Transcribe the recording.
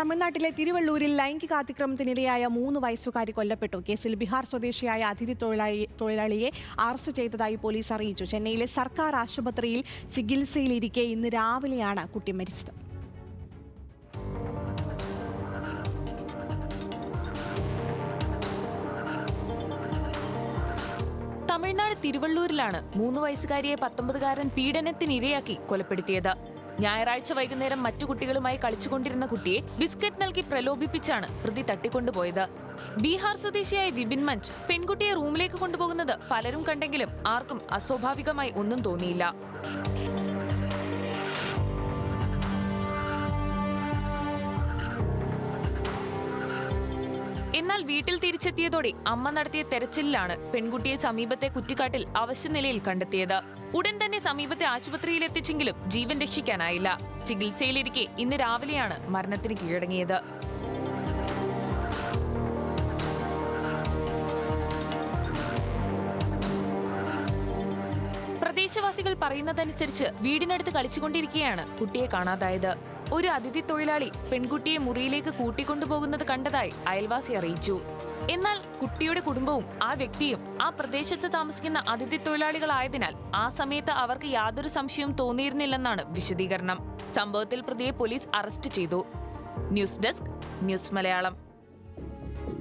തമിഴ്നാട്ടിലെ തിരുവള്ളൂരിൽ ലൈംഗികാതിക്രമത്തിനിരയായ 3 വയസ്സുകാരി കൊല്ലപ്പെട്ടു. കേസിൽ ബീഹാർ സ്വദേശിയായ അതിഥി തൊഴിലാളിയെ അറസ്റ്റ് ചെയ്തതായി പോലീസ് അറിയിച്ചു. ചെന്നൈയിലെ സർക്കാർ ആശുപത്രിയിൽ ചികിത്സയിലിരിക്കെ ഇന്ന് രാവിലെയാണ് കുട്ടി മരിച്ചത്. തമിഴ്നാട് തിരുവള്ളൂരിലാണ് 3 വയസ്സുകാരിയെ 19-കാരൻ പീഡനത്തിനിരയാക്കി കൊലപ്പെടുത്തിയത്. ഞായറാഴ്ച വൈകുന്നേരം മറ്റു കുട്ടികളുമായി കളിച്ചുകൊണ്ടിരുന്ന കുട്ടിയെ ബിസ്ക്കറ്റ് നൽകി പ്രലോഭിപ്പിച്ചാണ് പ്രതി തട്ടിക്കൊണ്ടുപോയത്. ബീഹാർ സ്വദേശിയായ വിപിൻ മഞ്ച് പെൺകുട്ടിയെ റൂമിലേക്ക് കൊണ്ടുപോകുന്നത് പലരും കണ്ടെങ്കിലും ആർക്കും അസ്വാഭാവികമായി ഒന്നും തോന്നിയില്ല. എന്നാൽ വീട്ടിൽ തിരിച്ചെത്തിയതോടെ അമ്മ നടത്തിയ തെരച്ചിലിലാണ് പെൺകുട്ടിയെ സമീപത്തെ കുറ്റിക്കാട്ടിൽ അവശനിലയിൽ കണ്ടെത്തിയത്. ഉടൻ തന്നെ സമീപത്തെ ആശുപത്രിയിൽ എത്തിച്ചെങ്കിലും ജീവൻ രക്ഷിക്കാനായില്ല. ചികിത്സയിലിരിക്കെ ഇന്ന് രാവിലെയാണ് മരണത്തിന് കീഴടങ്ങിയത്. പ്രദേശവാസികൾ പറയുന്നതനുസരിച്ച് വീടിനടുത്ത് കളിച്ചുകൊണ്ടിരിക്കെയാണ് കുട്ടിയെ കാണാതായത്. ഒരു അതിഥി തൊഴിലാളി പെൺകുട്ടിയെ മുറിയിലേക്ക് കൂട്ടിക്കൊണ്ടുപോകുന്നത് കണ്ടതായി അയൽവാസി അറിയിച്ചു. എന്നാൽ കുട്ടിയുടെ കുടുംബവും ആ വ്യക്തിയും ആ പ്രദേശത്ത് താമസിക്കുന്ന അതിഥി തൊഴിലാളികളായതിനാൽ ആ സമയത്ത് അവർക്ക് യാതൊരു സംശയവും തോന്നിയിരുന്നില്ലെന്നാണ് വിശദീകരണം. സംഭവത്തിൽ പ്രതിയെ പോലീസ് അറസ്റ്റ് ചെയ്തു. News desk, news Malayalam.